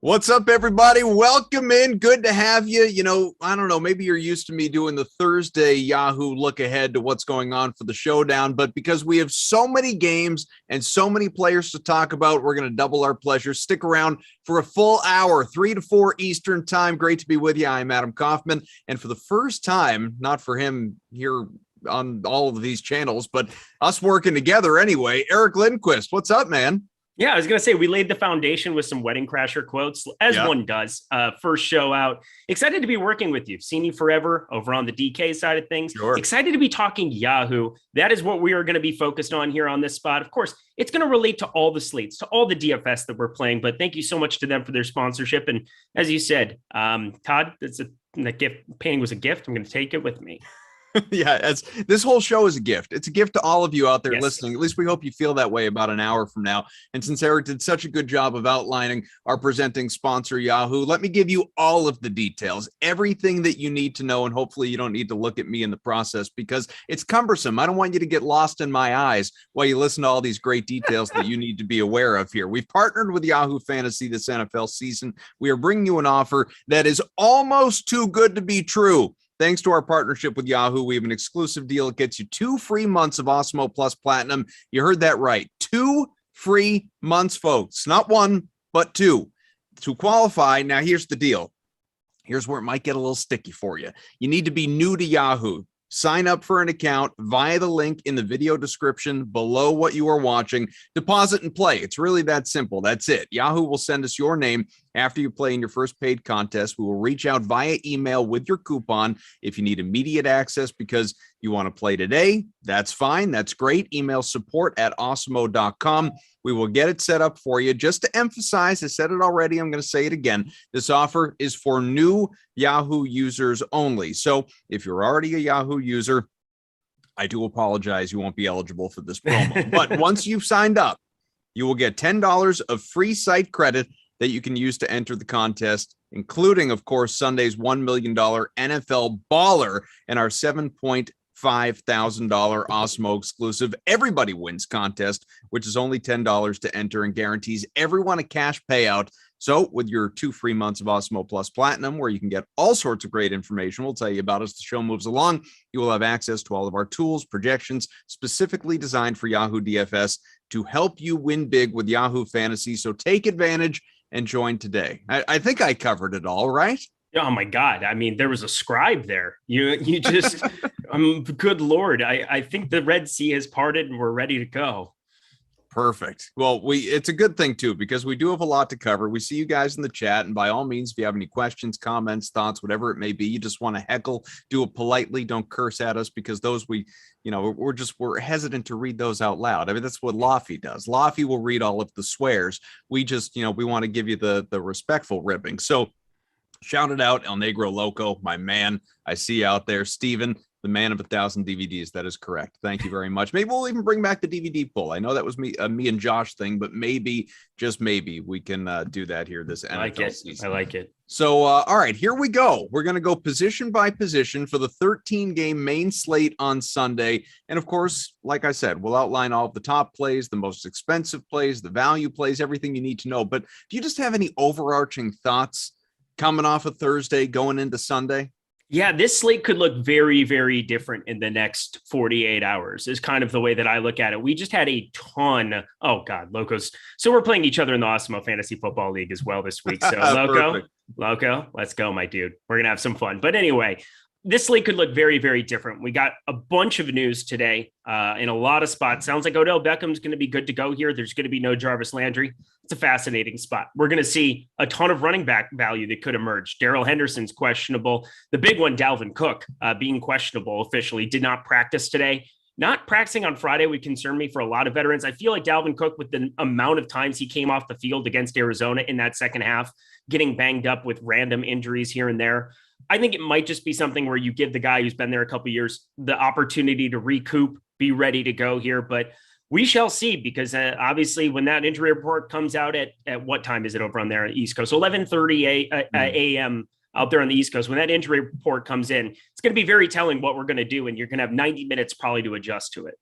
What's up, everybody? Welcome in. Good to have you. I don't know, maybe you're used to me doing the Thursday Yahoo look ahead to what's going on for the showdown, but because we have so many games and so many players to talk about, we're going to double our pleasure. Stick around for a full hour, 3 to 4 Eastern time. Great to be with you. I'm Adam Kaufman. And for the first time, not for him here on all of these channels, but us working together anyway, Eric Lindquist. What's up, man? Yeah, I was going to say we laid the foundation with some Wedding Crasher quotes, as one does. First show out. Excited to be working with you. Seen you forever over on the DK side of things. Sure. Excited to be talking Yahoo. That is what we are going to be focused on here on this spot. Of course, it's going to relate to all the slates, to all the DFS that we're playing. But thank you so much to them for their sponsorship. And as you said, Todd, the gift painting was a gift. I'm going to take it with me. Yeah, this whole show is a gift. It's a gift to all of you out there Yes. listening. At least we hope you feel that way about an hour from now. And since Eric did such a good job of outlining our presenting sponsor, Yahoo, let me give you all of the details, everything that you need to know. And hopefully you don't need to look at me in the process because it's cumbersome. I don't want you to get lost in my eyes while you listen to all these great details that you need to be aware of here. We've partnered with Yahoo Fantasy this NFL season. We are bringing you an offer that is almost too good to be true. Thanks to our partnership with Yahoo, we have an exclusive deal. It gets you 2 free months of Awesemo Plus Platinum. You heard that right. 2 free months, folks. Not 1, but 2. To qualify, now here's the deal. Here's where it might get a little sticky for you. You need to be new to Yahoo. Sign up for an account via the link in the video description below what you are watching. Deposit and play. It's really that simple. That's it. Yahoo will send us your name after you play in your first paid contest. We will reach out via email with your coupon. If you need immediate access because you want to play today, that's fine. That's great. Email support@awesemo.com. We will get it set up for you. Just to emphasize, I said it already, I'm going to say it again. This offer is for new Yahoo users only. So if you're already a Yahoo user, I do apologize. You won't be eligible for this promo. But once you've signed up, you will get $10 of free site credit that you can use to enter the contest, including, of course, Sunday's $1 million NFL Baller and our $7,500 Awesemo exclusive Everybody Wins contest, which is only $10 to enter and guarantees everyone a cash payout. So with your 2 free months of Awesemo Plus Platinum, where you can get all sorts of great information, we'll tell you about as the show moves along. You will have access to all of our tools, projections, specifically designed for Yahoo DFS to help you win big with Yahoo Fantasy. So take advantage and join today. I think I covered it all, right? Oh my God. I mean, there was a scribe there. You just, good Lord. I think the Red Sea has parted and we're ready to go. Perfect. Well, it's a good thing too, because we do have a lot to cover. We see you guys in the chat, and by all means, if you have any questions, comments, thoughts, whatever it may be, you just want to heckle, do it politely. Don't curse at us, because those we're hesitant to read those out loud. I mean, that's what Laffy does. Laffy will read all of the swears. We just, we want to give you the respectful ribbing. So shout it out, El Negro Loco, my man. I see you out there, Steven. The man of 1,000 DVDs. That is correct. Thank you very much. Maybe we'll even bring back the DVD pull. I know that was me and Josh thing, but maybe, just maybe, we can do that here this NFL season. I like it. So, all right, here we go. We're going to go position by position for the 13-game main slate on Sunday. And, of course, like I said, we'll outline all of the top plays, the most expensive plays, the value plays, everything you need to know. But do you just have any overarching thoughts coming off of Thursday, going into Sunday? Yeah, this slate could look very, very different in the next 48 hours is kind of the way that I look at it. We just had a ton. Oh, God, Locos. So we're playing each other in the Awesemo Fantasy Football League as well this week. So Loco, let's go, my dude. We're going to have some fun. But anyway, this slate could look very, very different. We got a bunch of news today in a lot of spots. Sounds like Odell Beckham's going to be good to go here. There's going to be no Jarvis Landry. It's a fascinating spot. We're going to see a ton of running back value that could emerge. Darrell Henderson's questionable. The big one, Dalvin Cook, being questionable officially, did not practice today. Not practicing on Friday would concern me for a lot of veterans. I feel like Dalvin Cook, with the amount of times he came off the field against Arizona in that second half, getting banged up with random injuries here and there, I think it might just be something where you give the guy who's been there a couple of years the opportunity to recoup, be ready to go here. But we shall see, because obviously when that injury report comes out at what time is it over on there on the East Coast? 11:30 a.m. out there on the East Coast. When that injury report comes in, it's going to be very telling what we're going to do. And you're going to have 90 minutes probably to adjust to it.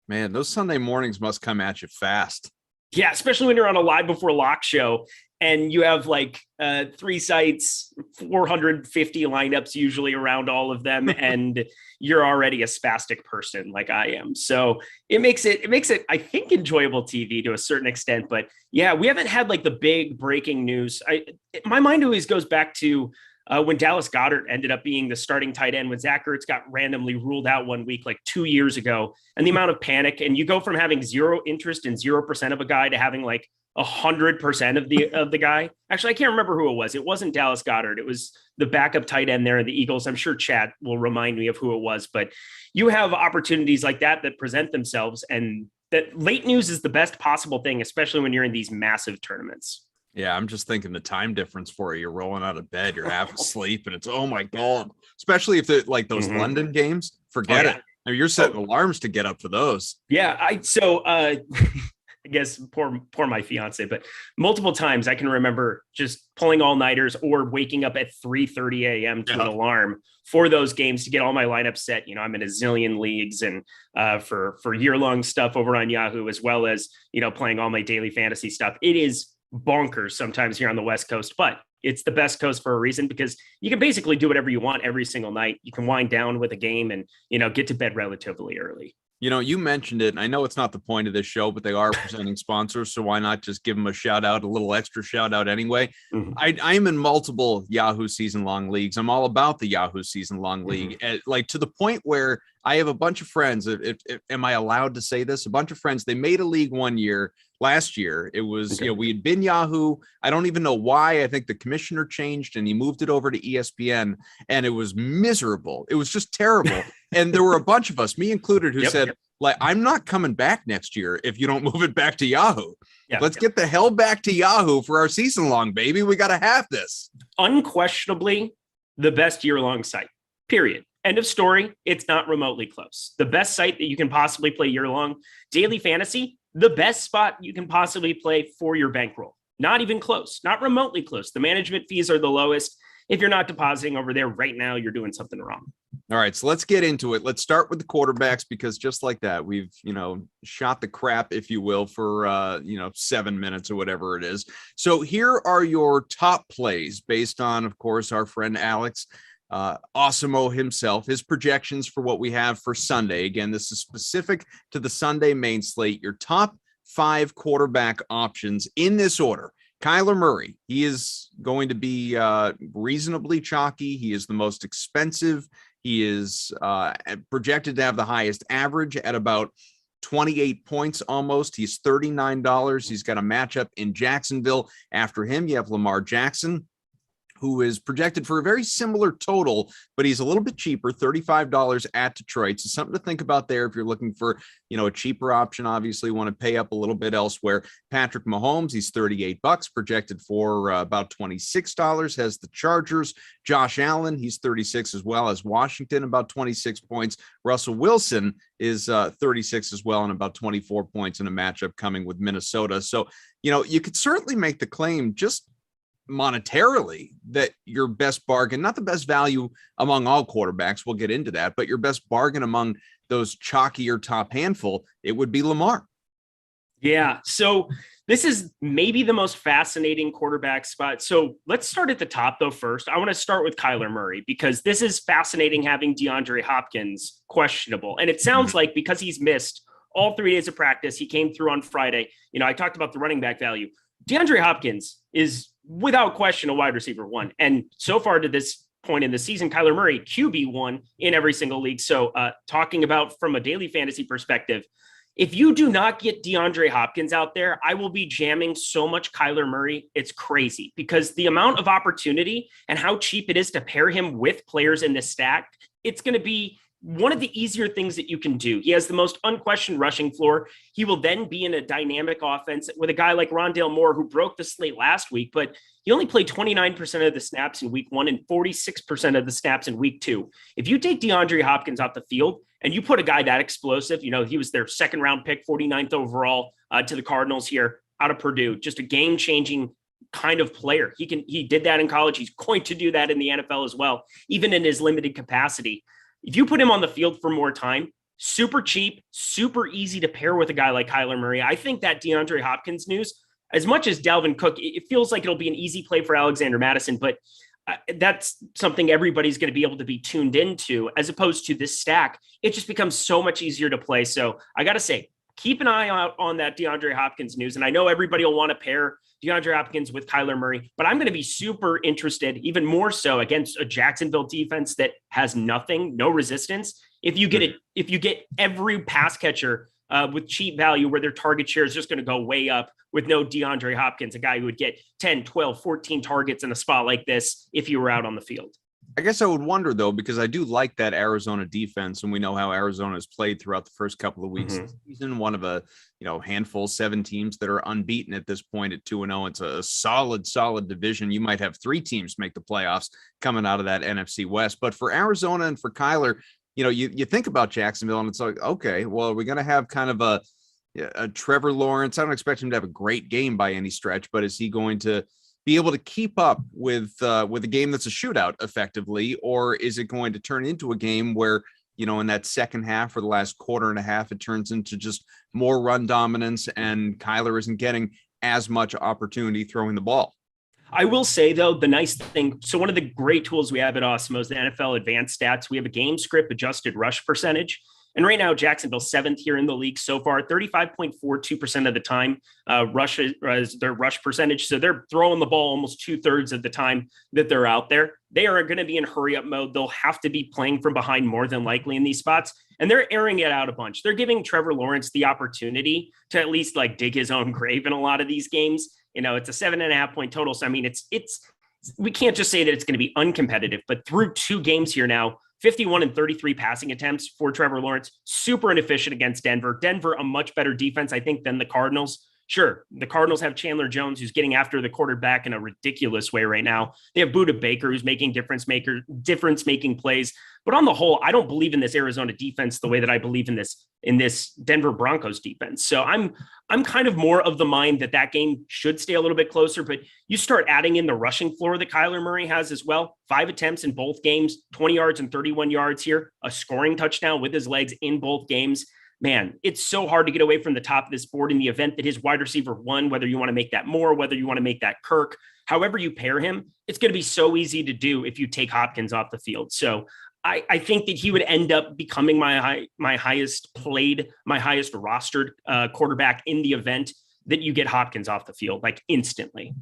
Man, those Sunday mornings must come at you fast. Yeah, especially when you're on a live before lock show and you have like 3 sites, 450 lineups usually around all of them, and you're already a spastic person like I am. So it makes it, I think, enjoyable TV to a certain extent. But yeah, we haven't had like the big breaking news. My mind always goes back to when Dallas Goedert ended up being the starting tight end when Zach Ertz got randomly ruled out one week, like 2 years ago, and the amount of panic, and you go from having zero interest in 0% of a guy to having like 100% of the guy. Actually, I can't remember who it was. It wasn't Dallas Goedert. It was the backup tight end there in the Eagles. I'm sure Chad will remind me of who it was, but you have opportunities like that present themselves, and that late news is the best possible thing, especially when you're in these massive tournaments. Yeah, I'm just thinking the time difference for you. You're rolling out of bed, you're half asleep, and it's, oh my God. Especially if they're like those London games, forget it. I mean, you're setting alarms to get up for those. Yeah, I guess poor my fiance, but multiple times I can remember just pulling all-nighters or waking up at 3:30 a.m. to an alarm for those games to get all my lineups set. You know, I'm in a zillion leagues and for year-long stuff over on Yahoo, as well as, you know, playing all my daily fantasy stuff. It is bonkers sometimes here on the West Coast, but it's the best coast for a reason, because you can basically do whatever you want every single night. You can wind down with a game and, you know, get to bed relatively early. You know, you mentioned it, and I know it's not the point of this show, but they are presenting sponsors, so why not just give them a shout out, a little extra shout out anyway. I'm in multiple Yahoo season-long leagues. I'm all about the Yahoo season-long league, like to the point where I have a bunch of friends. Am I allowed to say this? A bunch of friends, they made a league last year. It was, you know, we had been Yahoo. I don't even know why. I think the commissioner changed and he moved it over to ESPN, and it was miserable. It was just terrible. And there were a bunch of us, me included, who said, like, I'm not coming back next year if you don't move it back to Yahoo. Let's get the hell back to Yahoo for our season long, baby. We got to have this. Unquestionably the best year-long site, period. End of story. It's not remotely close. The best site that you can possibly play year-long. Daily fantasy, the best spot you can possibly play for your bankroll. Not even close, not remotely close. The management fees are the lowest. If you're not depositing over there right now, you're doing something wrong. All right, so let's get into it. Let's start with the quarterbacks, because just like that, we've, you know, shot the crap, if you will, for, 7 minutes or whatever it is. So here are your top plays based on, of course, our friend Alex, Awesemo himself, his projections for what we have for Sunday. Again, this is specific to the Sunday main slate. Your top 5 quarterback options in this order. Kyler Murray, he is going to be reasonably chalky. He is the most expensive. He is projected to have the highest average at about 28 points almost. He's $39. He's got a matchup in Jacksonville. After him, you have Lamar Jackson, who is projected for a very similar total, but he's a little bit cheaper, $35 at Detroit. So something to think about there if you're looking for, you know, a cheaper option. Obviously, want to pay up a little bit elsewhere. Patrick Mahomes, he's $38, projected for about $26, has the Chargers. Josh Allen, he's 36 as well as Washington, about 26 points. Russell Wilson is 36 as well, and about 24 points in a matchup coming with Minnesota. So, you know, you could certainly make the claim just monetarily that your best bargain, not the best value among all quarterbacks, we'll get into that, but your best bargain among those chalkier top handful, it would be Lamar. Yeah. So this is maybe the most fascinating quarterback spot. So let's start at the top though. First, I want to start with Kyler Murray, because this is fascinating having Deandre Hopkins questionable. And it sounds like because he's missed all 3 days of practice, he came through on Friday. You know, I talked about the running back value. Deandre Hopkins is without question a wide receiver 1. And so far to this point in the season, Kyler Murray, QB1 in every single league. So talking about from a daily fantasy perspective, if you do not get DeAndre Hopkins out there, I will be jamming so much Kyler Murray. It's crazy, because the amount of opportunity and how cheap it is to pair him with players in this stack, it's going to be one of the easier things that you can do. He has the most unquestioned rushing floor. He will then be in a dynamic offense with a guy like Rondale Moore, who broke the slate last week, but he only played 29% of the snaps in week 1 and 46% of the snaps in week 2. If you take DeAndre Hopkins off the field and you put a guy that explosive, you know, he was their 2nd round pick, 49th overall to the Cardinals here out of Purdue, just a game-changing kind of player. He did that in college. He's going to do that in the NFL as well, even in his limited capacity. If you put him on the field for more time, super cheap, super easy to pair with a guy like Kyler Murray. I think that DeAndre Hopkins news, as much as Dalvin Cook, it feels like it'll be an easy play for Alexander Mattison, but that's something everybody's going to be able to be tuned into, as opposed to this stack. It just becomes so much easier to play. So I got to say, keep an eye out on that DeAndre Hopkins news. And I know everybody will want to pair DeAndre Hopkins with Kyler Murray, but I'm going to be super interested, even more so against a Jacksonville defense that has nothing, no resistance. If you get every pass catcher with cheap value where their target share is just going to go way up with no DeAndre Hopkins, a guy who would get 10, 12, 14 targets in a spot like this if you were out on the field. I guess I would wonder, though, because I do like that Arizona defense, and we know how Arizona has played throughout the first couple of weeks of the season. One of a handful, 7 teams that are unbeaten at this point at 2-0. It's a solid division. You might have 3 teams make the playoffs coming out of that NFC West. But for Arizona and for Kyler, you think about Jacksonville, and it's like, okay, well, are we going to have kind of a Trevor Lawrence? I don't expect him to have a great game by any stretch, but is he going to be able to keep up with a game that's a shootout effectively, or is it going to turn into a game where, in that second half or the last quarter and a half, it turns into just more run dominance and Kyler isn't getting as much opportunity throwing the ball? I will say, though, the nice thing, so one of the great tools we have at Awesemo is the NFL Advanced Stats. We have a game script adjusted rush percentage. And right now, Jacksonville's 7th here in the league so far, 35.42% of the time rush is their rush percentage. So they're throwing the ball almost 2/3 of the time that they're out there. They are going to be in hurry up mode. They'll have to be playing from behind more than likely in these spots. And they're airing it out a bunch. They're giving Trevor Lawrence the opportunity to at least dig his own grave in a lot of these games. It's a 7.5 point total. So, I mean, it's we can't just say that it's going to be uncompetitive, but through 2 games here now, 51 and 33 passing attempts for Trevor Lawrence, super inefficient against Denver. Denver, a much better defense, I think, than the Cardinals. Sure, the Cardinals have Chandler Jones, who's getting after the quarterback in a ridiculous way right now. They have Budda Baker, who's making difference-making plays. But on the whole, I don't believe in this Arizona defense the way that I believe in this Denver Broncos defense. So I'm kind of more of the mind that game should stay a little bit closer. But you start adding in the rushing floor that Kyler Murray has as well. 5 attempts in both games, 20 yards and 31 yards here, a scoring touchdown with his legs in both games. Man, it's so hard to get away from the top of this board in the event that his wide receiver 1, whether you want to make that Moore, whether you want to make that Kirk, however you pair him, it's going to be so easy to do if you take Hopkins off the field. So I think that he would end up becoming my highest played, my highest rostered quarterback in the event that you get Hopkins off the field, instantly.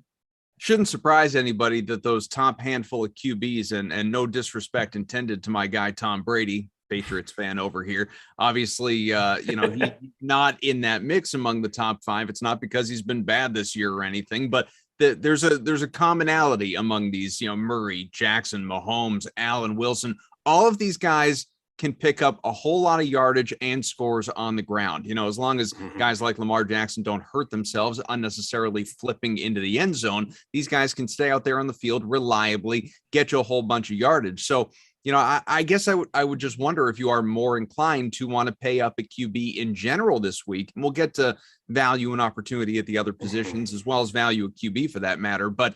Shouldn't surprise anybody that those top handful of QBs, and no disrespect intended to my guy, Tom Brady, Patriots fan over here. Obviously, he's not in that mix among the top 5. It's not because he's been bad this year or anything, but there's a commonality among these, Murray, Jackson, Mahomes, Allen, Wilson. All of these guys can pick up a whole lot of yardage and scores on the ground. As long as guys like Lamar Jackson don't hurt themselves unnecessarily flipping into the end zone, these guys can stay out there on the field reliably, get you a whole bunch of yardage. So, I guess I would just wonder if you are more inclined to want to pay up a QB in general this week. And we'll get to value and opportunity at the other positions as well as value of QB for that matter. But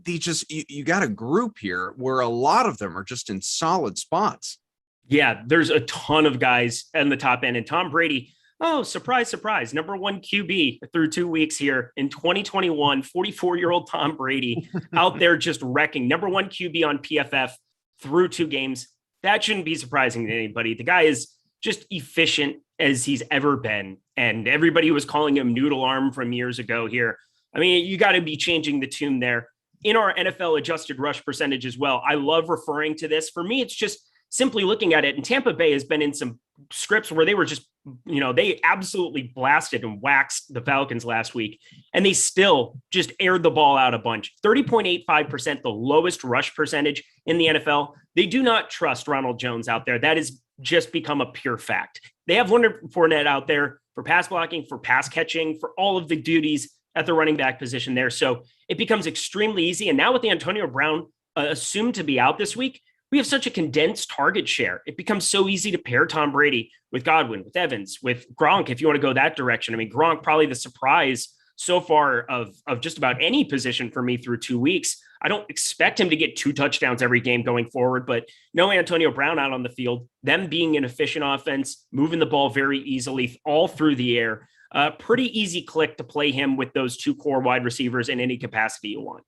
you got a group here where a lot of them are just in solid spots. Yeah, there's a ton of guys in the top end. And Tom Brady, oh, surprise, surprise, number 1 QB through 2 weeks here in 2021, 44-year-old Tom Brady out there just wrecking. Number 1 QB on PFF through 2 games. That shouldn't be surprising to anybody. The guy is just efficient as he's ever been. And everybody was calling him noodle arm from years ago here. I mean, you got to be changing the tune there. In our NFL adjusted rush percentage as well, I love referring to this. For me, it's just simply looking at it. And Tampa Bay has been in some scripts where they were just, they absolutely blasted and waxed the Falcons last week. And they still just aired the ball out a bunch. 30.85%, the lowest rush percentage in the NFL. They do not trust Ronald Jones out there. That has just become a pure fact. They have Leonard Fournette out there for pass blocking, for pass catching, for all of the duties at the running back position there. So it becomes extremely easy. And now with the Antonio Brown assumed to be out this week, we have such a condensed target share. It becomes so easy to pair Tom Brady with Godwin, with Evans, with Gronk, if you want to go that direction. I mean, Gronk, probably the surprise so far of just about any position for me through 2 weeks. I don't expect him to get 2 touchdowns every game going forward, but no Antonio Brown out on the field, them being an efficient offense, moving the ball very easily all through the air. Pretty easy click to play him with those 2 core wide receivers in any capacity you want.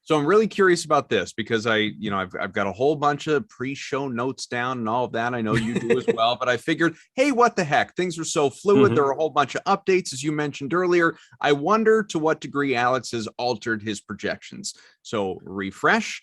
So I'm really curious about this because I've got a whole bunch of pre-show notes down and all of that. I know you do as well, but I figured, hey, what the heck? Things are so fluid. Mm-hmm. There are a whole bunch of updates, as you mentioned earlier. I wonder to what degree Alex has altered his projections. So refresh,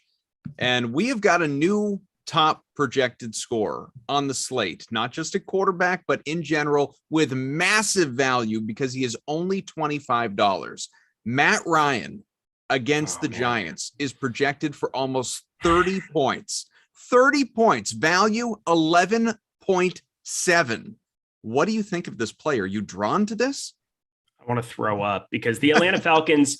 and we have got a new top projected score on the slate, not just a quarterback, but in general with massive value because he is only $25. Matt Ryan against the Giants is projected for almost 30 points. 30 points, value 11.7. What do you think of this play? Are you drawn to this? I want to throw up because the Atlanta Falcons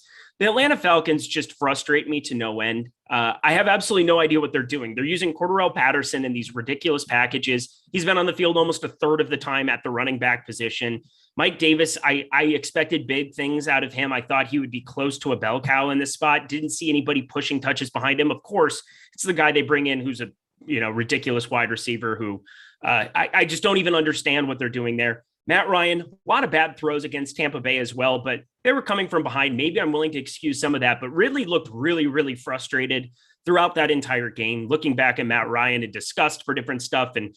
just frustrate me to no end. I have absolutely no idea what they're doing. They're using Cordarrelle Patterson in these ridiculous packages. He's been on the field almost a third of the time at the running back position. Mike Davis, I expected big things out of him. I thought he would be close to a bell cow in this spot. Didn't see anybody pushing touches behind him. Of course, it's the guy they bring in who's a ridiculous wide receiver who I just don't even understand what they're doing there. Matt Ryan, a lot of bad throws against Tampa Bay as well, but they were coming from behind. Maybe I'm willing to excuse some of that, but Ridley looked really, really frustrated throughout that entire game, looking back at Matt Ryan and disgust for different stuff. And,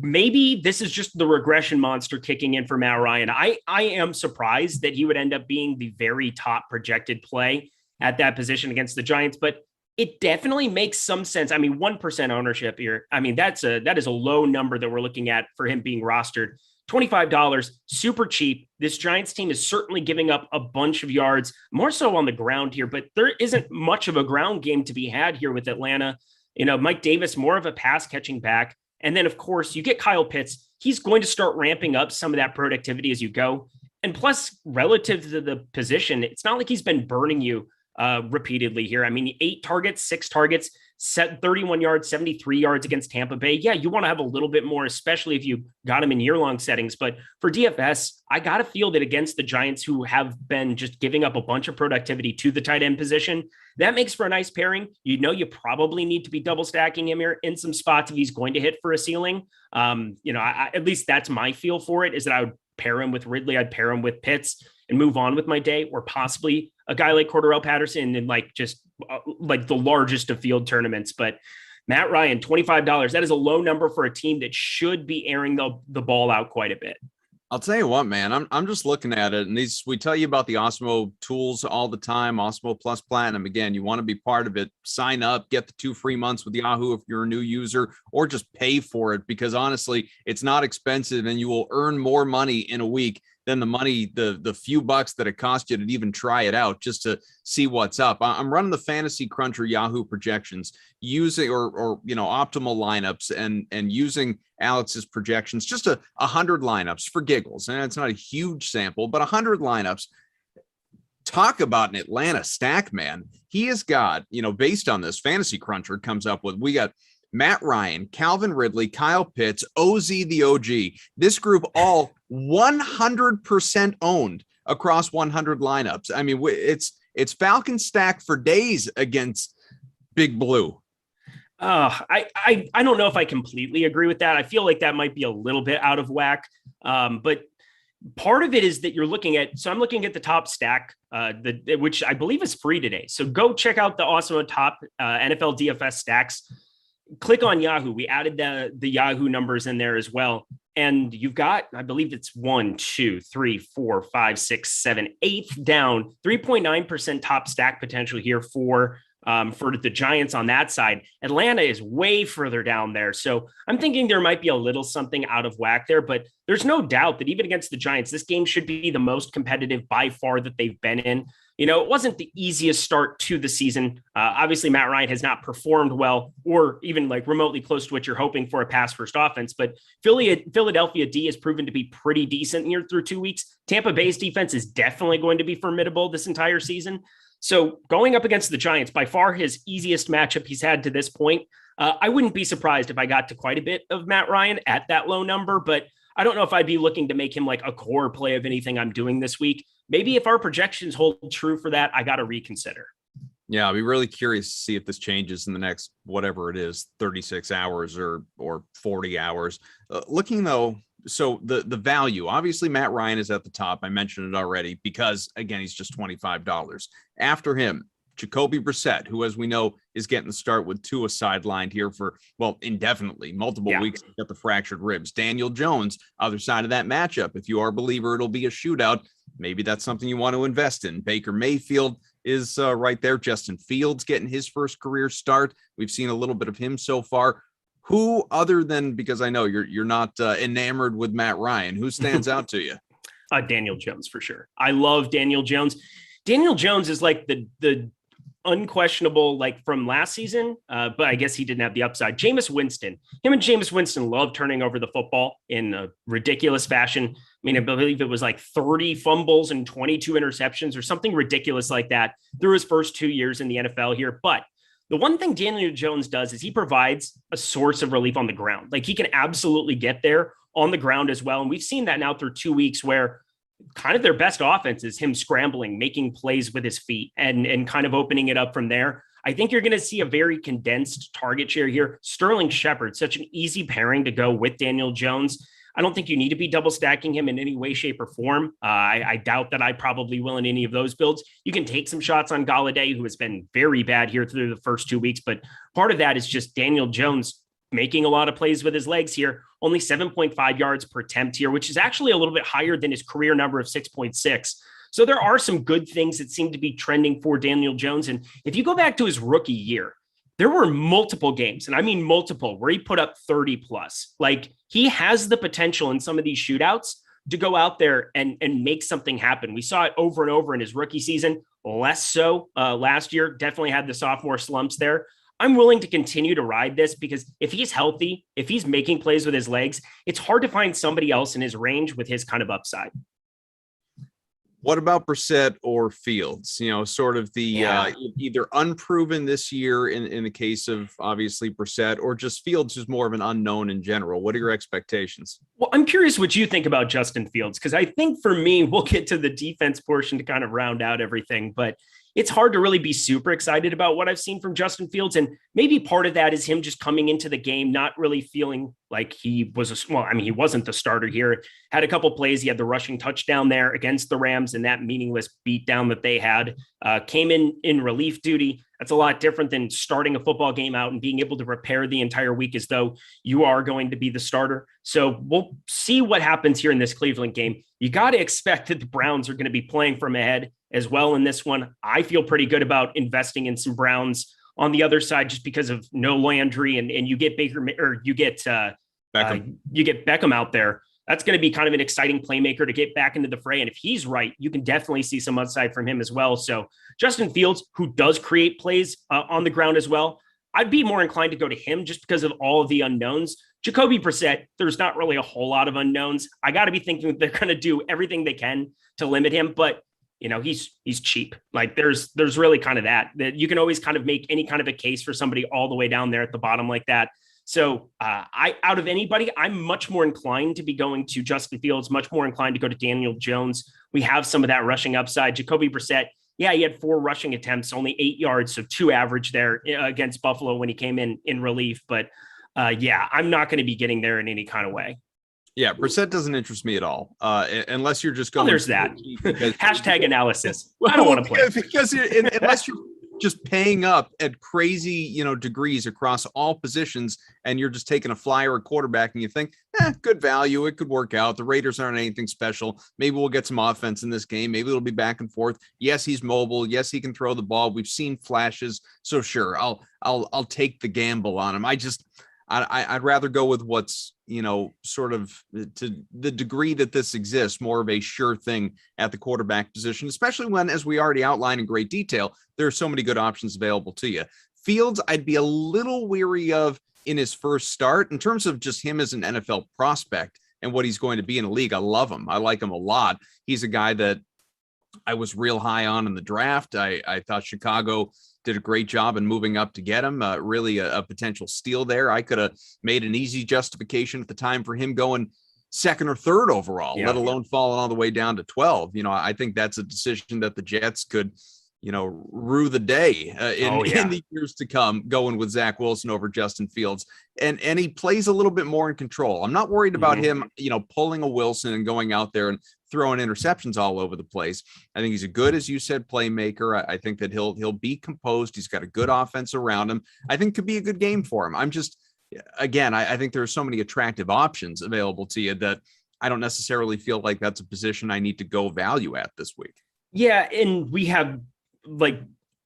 maybe this is just the regression monster kicking in for Matt Ryan. I am surprised that he would end up being the very top projected play at that position against the Giants, but it definitely makes some sense. I mean, 1% ownership here. I mean, that is a low number that we're looking at for him being rostered. $25, super cheap. This Giants team is certainly giving up a bunch of yards, more so on the ground here, but there isn't much of a ground game to be had here with Atlanta. Mike Davis, more of a pass catching back. And then, of course, you get Kyle Pitts. He's going to start ramping up some of that productivity as you go. And plus, relative to the position, it's not like he's been burning you repeatedly here. I mean, 8 targets, 6 targets, set 31 yards, 73 yards against Tampa Bay. Yeah, you want to have a little bit more, especially if you got him in year-long settings. But for DFS, I got to feel that against the Giants, who have been just giving up a bunch of productivity to the tight end position, that makes for a nice pairing. You probably need to be double stacking him here in some spots if he's going to hit for a ceiling. At least that's my feel for it, is that I would pair him with Ridley. I'd pair him with Pitts and move on with my day, or possibly a guy like Cordarrelle Patterson in like the largest of field tournaments. But Matt Ryan, $25, that is a low number for a team that should be airing the ball out quite a bit. I'll tell you what, man, I'm just looking at it, and we tell you about the Awesemo tools all the time, Awesemo Plus Platinum. Again, you want to be part of it, sign up, get the 2 free months with Yahoo if you're a new user, or just pay for it, because honestly, it's not expensive and you will earn more money in a week than the few bucks that it cost you to even try it out just to see what's up. I'm running the Fantasy Cruncher Yahoo projections using or optimal lineups and using Alex's projections, just 100 lineups for giggles. And it's not a huge sample, but 100 lineups. Talk about an Atlanta stack, man. He has got, based on this, Fantasy Cruncher comes up with, we got Matt Ryan, Calvin Ridley, Kyle Pitts, OZ the OG. This group all 100% owned across 100 lineups. I mean, it's Falcon stack for days against Big Blue. I don't know if I completely agree with that. I feel like that might be a little bit out of whack. But part of it is that you're looking at, so I'm looking at the top stack, which I believe is free today. So go check out the Awesemo top NFL DFS stacks. Click on Yahoo. We added the Yahoo numbers in there as well. And you've got, I believe it's 1, 2, 3, 4, 5, 6, 7, 8th down, 3.9% top stack potential here for the Giants on that side. Atlanta is way further down there. So I'm thinking there might be a little something out of whack there, but there's no doubt that even against the Giants, this game should be the most competitive by far that they've been in. It wasn't the easiest start to the season. Obviously, Matt Ryan has not performed well or even like remotely close to what you're hoping for a pass first offense. But Philadelphia D has proven to be pretty decent here through 2 weeks. Tampa Bay's defense is definitely going to be formidable this entire season. So going up against the Giants, by far his easiest matchup he's had to this point. I wouldn't be surprised if I got to quite a bit of Matt Ryan at that low number, but I don't know if I'd be looking to make him like a core play of anything I'm doing this week. maybe if our projections hold true for that, I got to reconsider. Yeah, I'll be really curious to see if this changes in the next, whatever it is, 36 hours or 40 hours. Looking though, so the value, obviously Matt Ryan is at the top. I mentioned it already because, again, he's just $25. After him, Jacoby Brissette, who, as we know, is getting the start with Tua sidelined here for, well, indefinitely, multiple weeks, got the fractured ribs. Daniel Jones, other side of that matchup. If you are a believer, it'll be a shootout. Maybe that's something you want to invest in. Baker Mayfield is right there. Justin Fields getting his first career start. We've seen a little bit of him so far. Who, other than, because I know you're not enamored with Matt Ryan, who stands out to you? Daniel Jones, for sure. I love Daniel Jones. Daniel Jones is like the unquestionable, like from last season, but I guess he didn't have the upside. Jameis Winston, him and Jameis Winston love turning over the football in a ridiculous fashion. I mean, I believe it was like 30 fumbles and 22 interceptions or something ridiculous like that through his first 2 years in the NFL here. But the one thing Daniel Jones does is he provides a source of relief on the ground. Like he can absolutely get there on the ground as well. And we've seen that now through 2 weeks where kind of their best offense is him scrambling, making plays with his feet and kind of opening it up from there. I think you're going to see a very condensed target share here. Sterling Shepard, such an easy pairing to go with Daniel Jones. I don't think you need to be double stacking him in any way, shape, or form. I doubt that I probably will in any of those builds. You can take some shots on Galladay, who has been very bad here through the first 2 weeks, but part of that is just Daniel Jones making a lot of plays with his legs here, only 7.5 yards per attempt here, which is actually a little bit higher than his career number of 6.6. So there are some good things that seem to be trending for Daniel Jones. And if you go back to his rookie year, there were multiple games, and I mean multiple, where he put up 30 plus. Like he has the potential in some of these shootouts to go out there and make something happen. We saw it over and over in his rookie season, less so last year, definitely had the sophomore slumps there. I'm willing to continue to ride this because if he's healthy, if he's making plays with his legs, it's hard to find somebody else in his range with his kind of upside. What about Brissette or Fields? You know, sort of the either unproven this year in the case of obviously Brissette, or just Fields, who's more of an unknown in general. What are your expectations? Well, I'm curious what you think about Justin Fields, because I think for me, we'll get to the defense portion to kind of round out everything, but it's hard to really be super excited about what I've seen from Justin Fields. And maybe part of that is him just coming into the game, not really feeling like he was he wasn't the starter here. Had a couple plays. He had the rushing touchdown there against the Rams and that meaningless beatdown that they had. Came in relief duty. That's a lot different than starting a football game out and being able to prepare the entire week as though you are going to be the starter. So we'll see what happens here in this Cleveland game. You got to expect that the Browns are going to be playing from ahead as well in this one. I feel pretty good about investing in some Browns on the other side just because of no Landry and you get you get Beckham out there. That's going to be kind of an exciting playmaker to get back into the fray. And if he's right, you can definitely see some upside from him as well. So Justin Fields, who does create plays on the ground as well, I'd be more inclined to go to him just because of all of the unknowns. Jacoby Brissette, there's not really a whole lot of unknowns. I got to be thinking that they're going to do everything they can to limit him, but you know, he's cheap. Like there's really kind of that you can always kind of make any kind of a case for somebody all the way down there at the bottom like that. So out of anybody, I'm much more inclined to be going to Justin Fields, much more inclined to go to Daniel Jones. We have some of that rushing upside. Jacoby Brissette, yeah, he had 4 rushing attempts, only 8 yards, so 2 average there against Buffalo when he came in relief. But yeah, I'm not going to be getting there in any kind of way. Yeah, Brissette doesn't interest me at all, unless you're just going. There's that hashtag analysis. I don't want to play because unless you're just paying up at crazy, degrees across all positions, and you're just taking a flyer or quarterback, and you think, good value, it could work out. The Raiders aren't anything special. Maybe we'll get some offense in this game. Maybe it'll be back and forth. Yes, he's mobile. Yes, he can throw the ball. We've seen flashes, so sure, I'll take the gamble on him. I'd rather go with what's, sort of to the degree that this exists, more of a sure thing at the quarterback position, especially when, as we already outlined in great detail, there are so many good options available to you. Fields, I'd be a little weary of in his first start in terms of just him as an NFL prospect and what he's going to be in a league. I love him. I like him a lot. He's a guy that I was real high on in the draft. I thought Chicago did a great job in moving up to get him. Really a potential steal there. I could have made an easy justification at the time for him going second or third overall, Yeah. let alone falling all the way down to 12. I think that's a decision that the Jets could, rue the day in the years to come, going with Zach Wilson over Justin Fields. And he plays a little bit more in control. I'm not worried about him, pulling a Wilson and going out there and throwing interceptions all over the place. I think he's a good, as you said, playmaker. I think that he'll be composed. He's got a good offense around him. I think it could be a good game for him. I think there are so many attractive options available to you that I don't necessarily feel like that's a position I need to go value at this week. Yeah. And we have,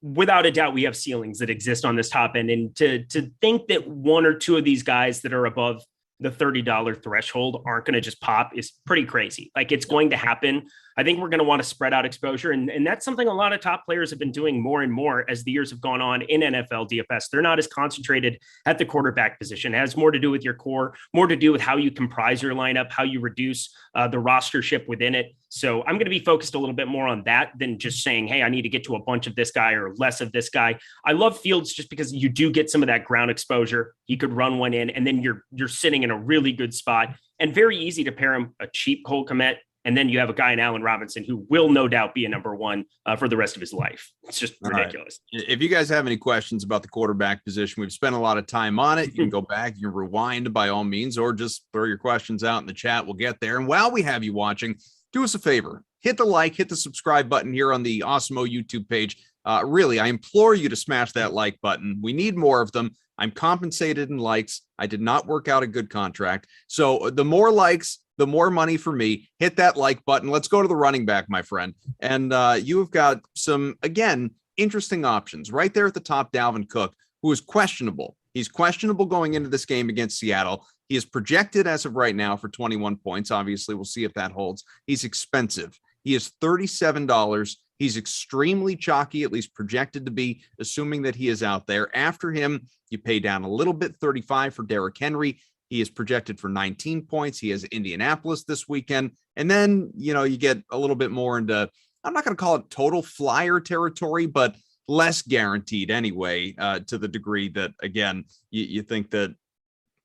without a doubt, we have ceilings that exist on this top end. And to think that one or two of these guys that are above the $30 threshold aren't going to just pop is pretty crazy. It's going to happen. I think we're going to want to spread out exposure. And that's something a lot of top players have been doing more and more as the years have gone on in NFL DFS. They're not as concentrated at the quarterback position. It has more to do with your core, more to do with how you comprise your lineup, how you reduce the rostership within it. So I'm going to be focused a little bit more on that than just saying, hey, I need to get to a bunch of this guy or less of this guy. I love Fields just because you do get some of that ground exposure. He could run one in, and then you're sitting in a really good spot, and very easy to pair him a cheap Cole Kmet. And then you have a guy in Allen Robinson who will no doubt be a number one for the rest of his life. It's just ridiculous. Right. If you guys have any questions about the quarterback position, we've spent a lot of time on it. You can go back, you can rewind by all means, or just throw your questions out in the chat. We'll get there. And while we have you watching, do us a favor. Hit the like, hit the subscribe button here on the Awesemo YouTube page. Really, I implore you to smash that like button. We need more of them. I'm compensated in likes. I did not work out a good contract. So the more likes, the more money for me. Hit that like button. Let's go to the running back, my friend. And you have got some, again, interesting options right there at the top. Dalvin Cook, who is questionable. He's questionable going into this game against Seattle. He is projected as of right now for 21 points. Obviously, we'll see if that holds. He's expensive. He is $37. He's extremely chalky, at least projected to be, assuming that he is out there. After him, you pay down a little bit, 35 for Derrick Henry. He is projected for 19 points. He has Indianapolis this weekend. And then, you get a little bit more into, I'm not going to call it total flyer territory, but less guaranteed anyway, to the degree that, again, you think that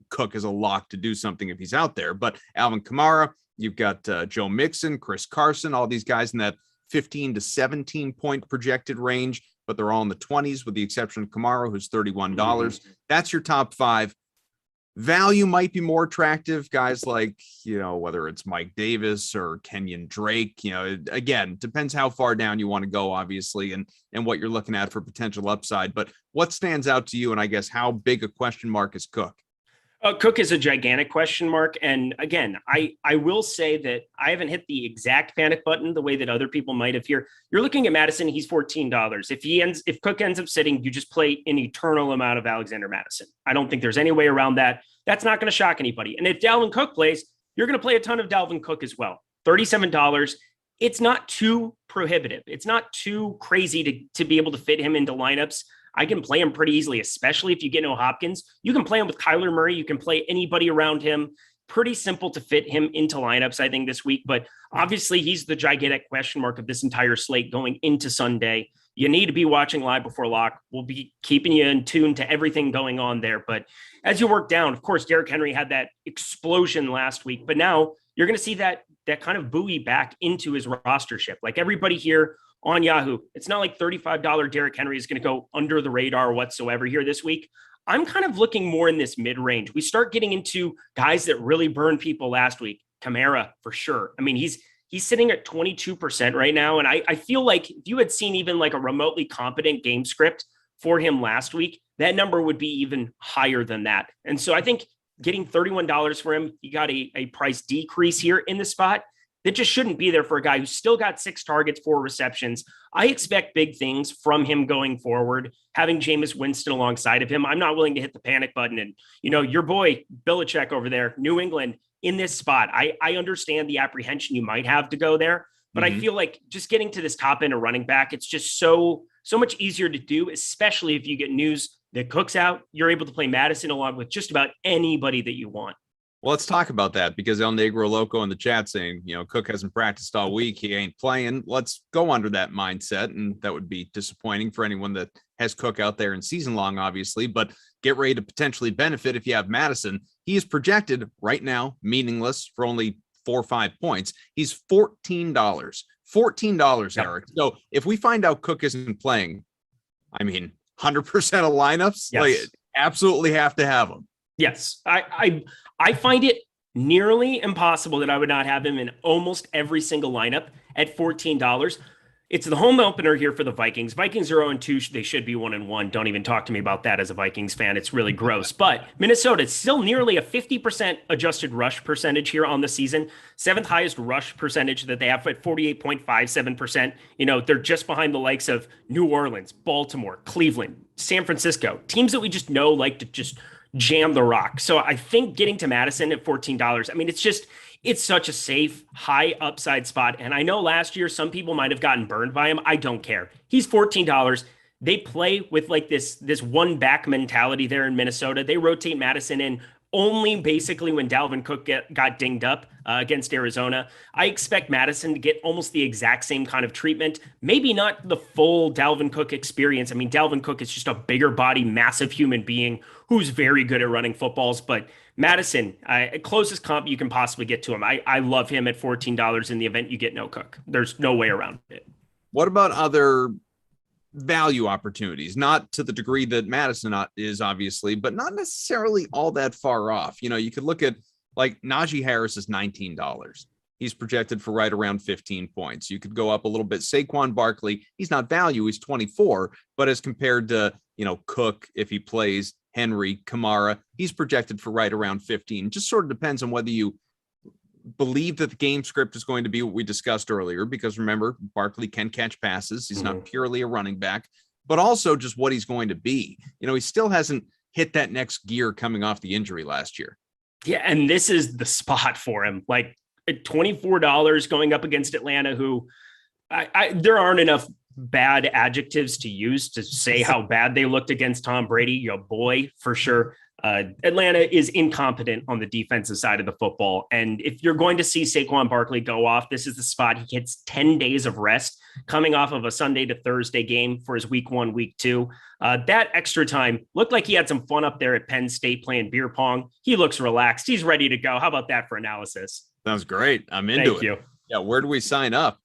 Cook is a lock to do something if he's out there. But Alvin Kamara, you've got Joe Mixon, Chris Carson, all these guys in that 15 to 17 point projected range, but they're all in the 20s with the exception of Kamara, who's $31. That's your top five. Value might be more attractive. Guys like, whether it's Mike Davis or Kenyon Drake, again, depends how far down you want to go, obviously, and what you're looking at for potential upside. But what stands out to you? And I guess how big a question mark is Cook? Cook is a gigantic question mark. And again, I will say that I haven't hit the exact panic button the way that other people might have here. You're looking at Madison. He's $14. If Cook ends up sitting, you just play an eternal amount of Alexander Madison. I don't think there's any way around that. That's not going to shock anybody. And if Dalvin Cook plays, you're going to play a ton of Dalvin Cook as well. $37. It's not too prohibitive. It's not too crazy to be able to fit him into lineups. I can play him pretty easily, especially if you get no Hopkins. You can play him with Kyler Murray. You can play anybody around him. Pretty simple to fit him into lineups, I think, this week. But obviously, he's the gigantic question mark of this entire slate going into Sunday. You need to be watching live before lock. We'll be keeping you in tune to everything going on there. But as you work down, of course, Derrick Henry had that explosion last week. But now you're going to see that kind of buoy back into his rostership. Like everybody here on Yahoo, it's not like $35 Derrick Henry is going to go under the radar whatsoever here this week. I'm kind of looking more in this mid-range. We start getting into guys that really burned people last week. Kamara, for sure. I mean, he's sitting at 22% right now. And I feel like if you had seen even like a remotely competent game script for him last week, that number would be even higher than that. And so I think getting $31 for him, you got a price decrease here in the spot that just shouldn't be there for a guy who's still got 6 targets, 4 receptions. I expect big things from him going forward, having Jameis Winston alongside of him. I'm not willing to hit the panic button. And, your boy, Belichick over there, New England, in this spot, I understand the apprehension you might have to go there, but I feel like just getting to this top end of running back, it's just so much easier to do, especially if you get news that Cook's out. You're able to play Madison along with just about anybody that you want. Well, let's talk about that because El Negro Loco in the chat saying, Cook hasn't practiced all week. He ain't playing. Let's go under that mindset. And that would be disappointing for anyone that has Cook out there in season long, obviously, but get ready to potentially benefit if you have Madison. He is projected right now, meaningless for only 4 or 5 points. He's $14. $14, Yep. Eric. So if we find out Cook isn't playing, 100% of lineups, Yes. like absolutely have to have him. Yes, I find it nearly impossible that I would not have him in almost every single lineup at $14. It's the home opener here for the Vikings. Vikings are 0-2. They should be 1-1. Don't even talk to me about that as a Vikings fan. It's really gross. But Minnesota is still nearly a 50% adjusted rush percentage here on the season. 7th highest rush percentage that they have at 48.57%. They're just behind the likes of New Orleans, Baltimore, Cleveland, San Francisco. Teams that we just know like to just jam the rock. So I think getting to Madison at $14, it's such a safe, high upside spot. And I know last year some people might have gotten burned by him. I don't care. He's $14. They play with like this one back mentality there in Minnesota. They rotate Madison in only basically when Dalvin Cook got dinged up against Arizona. I expect Madison to get almost the exact same kind of treatment. Maybe not the full Dalvin Cook experience. Dalvin Cook is just a bigger body, massive human being who's very good at running footballs. But Madison, closest comp you can possibly get to him. I love him at $14 in the event you get no Cook. There's no way around it. What about other value opportunities? Not to the degree that Madison is, obviously, but not necessarily all that far off. You could look at like Najee Harris is $19. He's projected for right around 15 points. You could go up a little bit. Saquon Barkley, he's not value. He's 24, but as compared to, Cook, if he plays, Henry, Kamara, he's projected for right around 15. Just sort of depends on whether you believe that the game script is going to be what we discussed earlier, because remember, Barkley can catch passes. He's not purely a running back, but also just what he's going to be. He still hasn't hit that next gear coming off the injury last year. Yeah, and this is the spot for him. Like at $24 going up against Atlanta, who there aren't enough bad adjectives to use to say how bad they looked against Tom Brady. Your boy, for sure. Atlanta is incompetent on the defensive side of the football. And if you're going to see Saquon Barkley go off, this is the spot. He gets 10 days of rest coming off of a Sunday to Thursday game for his week 1, week 2. That extra time looked like he had some fun up there at Penn State playing beer pong. He looks relaxed. He's ready to go. How about that for analysis? Sounds great. I'm into it. Thank you. Yeah. Where do we sign up?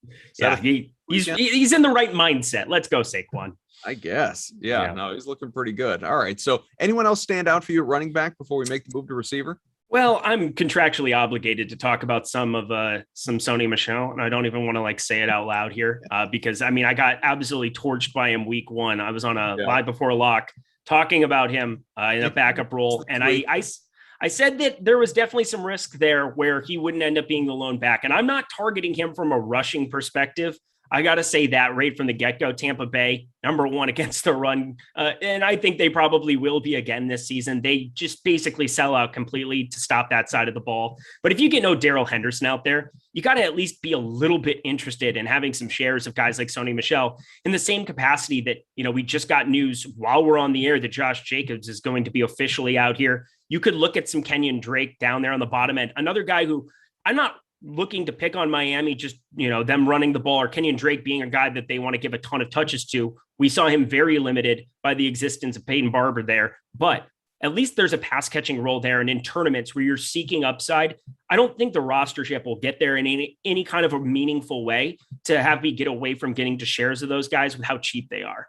He's in the right mindset. Let's go, Saquon. I guess. Yeah. No, he's looking pretty good. All right. So anyone else stand out for you at running back before we make the move to receiver? Well, I'm contractually obligated to talk about some Sony Michelle, and I don't even want to say it out loud here because I got absolutely torched by him week 1. I was on a live before lock talking about him in a backup role, and I said that there was definitely some risk there where he wouldn't end up being the lone back, and I'm not targeting him from a rushing perspective. I got to say that right from the get-go. Tampa Bay, number 1 against the run. And I think they probably will be again this season. They just basically sell out completely to stop that side of the ball. But if you get no Darrell Henderson out there, you got to at least be a little bit interested in having some shares of guys like Sony Michelle in the same capacity that, we just got news while we're on the air that Josh Jacobs is going to be officially out here. You could look at some Kenyon Drake down there on the bottom end. Another guy who I'm not looking to pick on Miami, just, them running the ball or Kenyon Drake being a guy that they want to give a ton of touches to. We saw him very limited by the existence of Peyton Barber there, but at least there's a pass catching role there. And in tournaments where you're seeking upside, I don't think the rostership will get there in any kind of a meaningful way to have me get away from getting to shares of those guys with how cheap they are.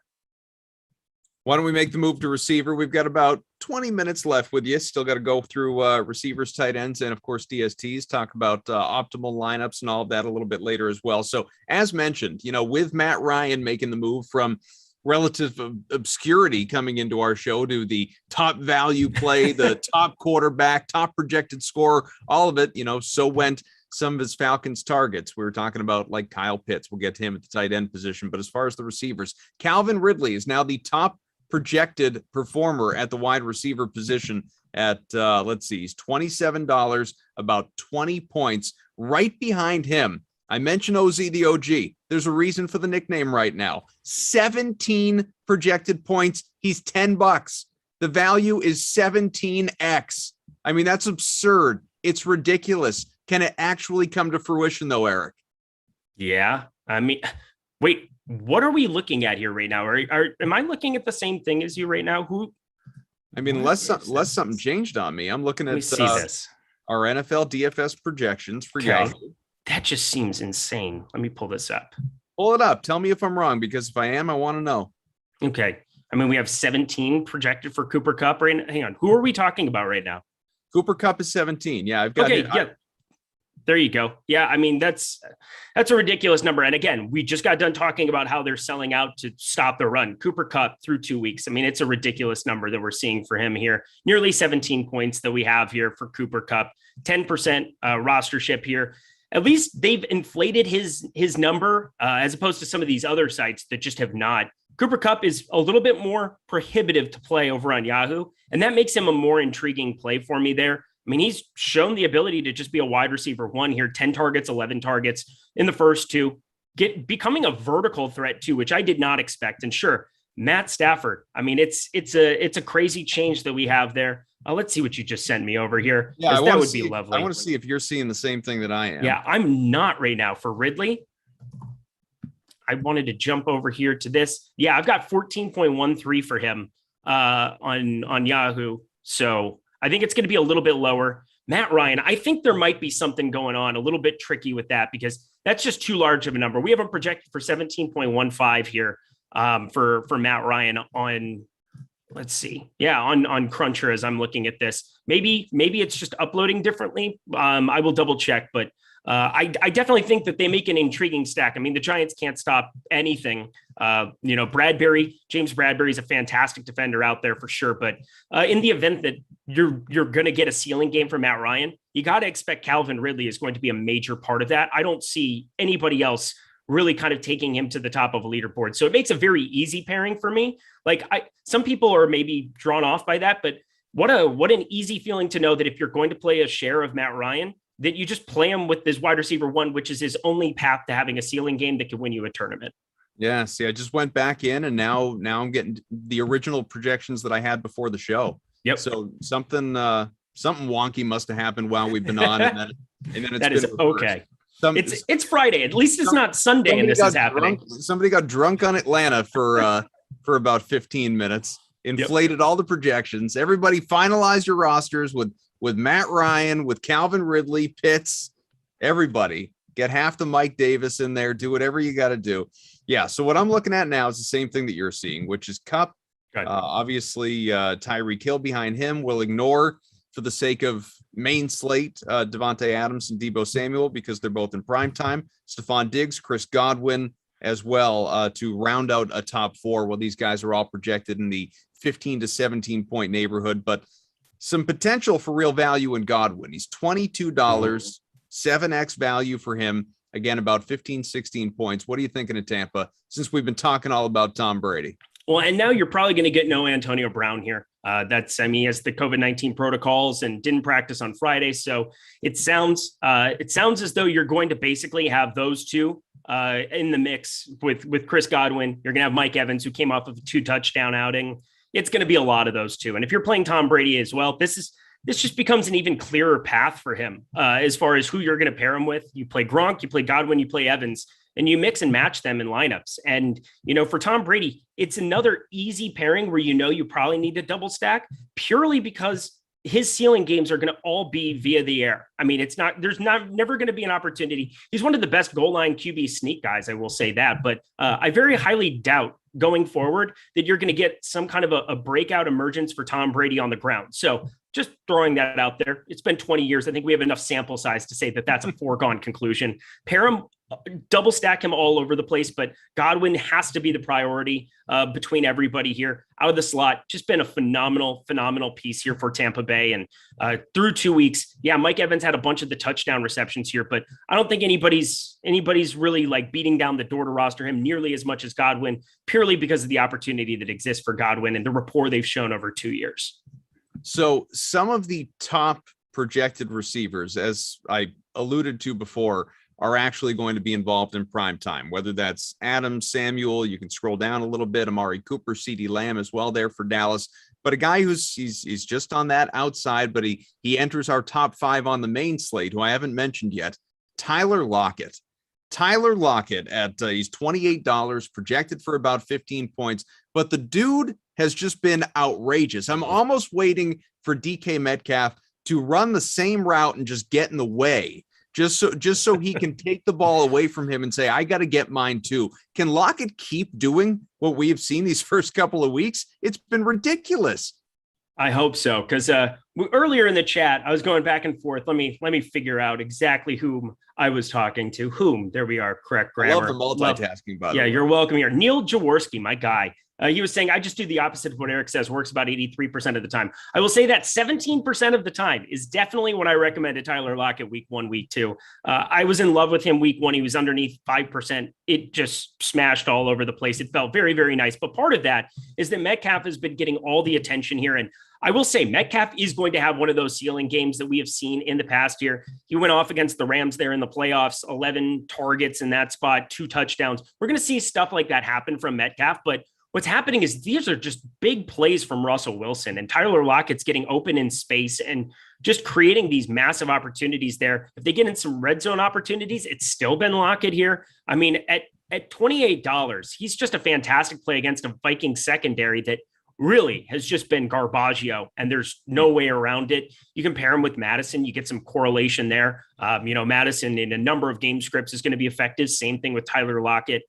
Why don't we make the move to receiver? We've got about 20 minutes left with you. Still got to go through receivers, tight ends, and of course DSTs, talk about optimal lineups and all of that a little bit later as well. So as mentioned, with Matt Ryan making the move from relative obscurity coming into our show to the top value play, the top quarterback, top projected scorer, all of it, so went some of his Falcons targets. We were talking about like Kyle Pitts. We'll get to him at the tight end position. But as far as the receivers, Calvin Ridley is now the top projected performer at the wide receiver position at he's $27, about 20 points. Right behind him, I mentioned OZ the OG. There's a reason for the nickname right now. 17 projected points. He's $10. The value is 17x. That's absurd. It's ridiculous. Can it actually come to fruition though, Eric? Yeah. I mean, wait, what are we looking at here right now? Am I looking at the same thing as you right now? Unless something changed on me. I'm looking at see this. Our NFL DFS projections for Yahoo. That just seems insane. Let me pull this up. Pull it up. Tell me if I'm wrong, because if I am, I want to know. Okay. I mean, we have 17 projected for Cooper Kupp right now. Hang on. Who are we talking about right now? Cooper Kupp is 17. Yeah, I've got it. Yeah. There you go. Yeah, I mean, that's a ridiculous number. And again, we just got done talking about how they're selling out to stop the run. Cooper Kupp through 2 weeks. I mean, it's a ridiculous number that we're seeing for him here. Nearly 17 points that we have here for Cooper Kupp. 10% rostership here. At least they've inflated his number as opposed to some of these other sites that just have not. Cooper Kupp is a little bit more prohibitive to play over on Yahoo, and that makes him a more intriguing play for me there. I mean, he's shown the ability to just be a wide receiver one here, 10 targets, 11 targets in the first two, becoming a vertical threat too, which I did not expect. And sure, Matt Stafford. I mean, it's a crazy change that we have there. Let's see what you just sent me over here. Yeah, that would be lovely. I want to see if you're seeing the same thing that I am. Yeah, I'm not right now for Ridley. I wanted to jump over here to this. Yeah, I've got 14.13 for him on Yahoo. So I think it's going to be a little bit lower. Matt Ryan, I think there might be something going on a little bit tricky with that because that's just too large of a number. We have him projected for 17.15 here for Matt Ryan on, let's see. Yeah, on Cruncher as I'm looking at this. Maybe it's just uploading differently. I will double check, but I definitely think that they make an intriguing stack. I mean, the Giants can't stop anything. James Bradbury is a fantastic defender out there for sure. But in the event that you're going to get a ceiling game from Matt Ryan, you got to expect Calvin Ridley is going to be a major part of that. I don't see anybody else really kind of taking him to the top of a leaderboard. So it makes a very easy pairing for me. Like some people are maybe drawn off by that, but what an easy feeling to know that if you're going to play a share of Matt Ryan, that you just play him with this wide receiver one, which is his only path to having a ceiling game that can win you a tournament. Yeah. See, I just went back in and now I'm getting the original projections that I had before the show. Yep. So something wonky must have happened while we've been on. And then it's that is okay. It's Friday. At least it's not Sunday and this is happening. Somebody got drunk on Atlanta for about 15 minutes, inflated all the projections. Everybody finalize your rosters with Matt Ryan, with Calvin Ridley, Pitts, everybody. Get half the Mike Davis in there. Do whatever you got to do. Yeah, so what I'm looking at now is the same thing that you're seeing, which is Kupp. Obviously, Tyreek Hill behind him. We'll ignore, for the sake of main slate, Devontae Adams and Deebo Samuel because they're both in prime time. Stephon Diggs, Chris Godwin as well to round out a top four. Well, these guys are all projected in the 15 to 17 point neighborhood, but some potential for real value in Godwin. He's $22, 7x value for him. Again, about 15, 16 points. What are you thinking of Tampa since we've been talking all about Tom Brady? Well, and now you're probably going to get no Antonio Brown here. He has the COVID-19 protocols and didn't practice on Friday. So it sounds as though you're going to basically have those two in the mix with Chris Godwin. You're going to have Mike Evans, who came off of a 2-touchdown outing. It's going to be a lot of those two. And if you're playing Tom Brady as well, this just becomes an even clearer path for him as far as who you're going to pair him with. You play Gronk, you play Godwin, you play Evans, and you mix and match them in lineups. And, for Tom Brady, it's another easy pairing where you probably need to double stack purely because his ceiling games are going to all be via the air. I mean, there's never going to be an opportunity. He's one of the best goal line QB sneak guys, I will say that, but I very highly doubt going forward that you're going to get some kind of a breakout emergence for Tom Brady on the ground. So just throwing that out there. It's been 20 years. I think we have enough sample size to say that that's a foregone conclusion. Pair him, double stack him all over the place, but Godwin has to be the priority between everybody here. Out of the slot, just been a phenomenal piece here for Tampa Bay. And through 2 weeks, Mike Evans had a bunch of the touchdown receptions here, but I don't think anybody's really like beating down the door to roster him nearly as much as Godwin, purely because of the opportunity that exists for Godwin and the rapport they've shown over 2 years. So some of the top projected receivers, as I alluded to before, are actually going to be involved in prime time, whether that's Adams, Samuel, you can scroll down a little bit, Amari Cooper, CeeDee Lamb as well there for Dallas. But a guy he's just on that outside, but he enters our top 5 on the main slate, who I haven't mentioned yet, Tyler Lockett. Tyler Lockett at he's $28, projected for about 15 points, but the dude has just been outrageous. I'm almost waiting for DK Metcalf to run the same route and just get in the way, just so he can take the ball away from him and say, I got to get mine too. Can Lockett keep doing what we have seen these first couple of weeks? It's been ridiculous. I hope so, because earlier in the chat, I was going back and forth. Let me figure out exactly whom I was talking to. Whom? There we are. Correct grammar. I love the multitasking, by the way. Yeah, you're welcome here. Neil Jaworski, my guy. He was saying, I just do the opposite of what Eric says, works about 83% of the time. I will say that 17% of the time is definitely what I recommend to Tyler Lockett week 1, week 2. I was in love with him week 1. He was underneath 5%. It just smashed all over the place. It felt very, very nice. But part of that is that Metcalf has been getting all the attention here. And I will say Metcalf is going to have one of those ceiling games that we have seen in the past year. He went off against the Rams there in the playoffs, 11 targets in that spot, 2 touchdowns. We're going to see stuff like that happen from Metcalf, but what's happening is these are just big plays from Russell Wilson, and Tyler Lockett's getting open in space and just creating these massive opportunities there. If they get in some red zone opportunities, it's still been Lockett here. I mean, at $28, he's just a fantastic play against a Viking secondary that really has just been garbaggio, and there's no way around it. You compare him with Madison, you get some correlation there. Madison in a number of game scripts is going to be effective. Same thing with Tyler Lockett.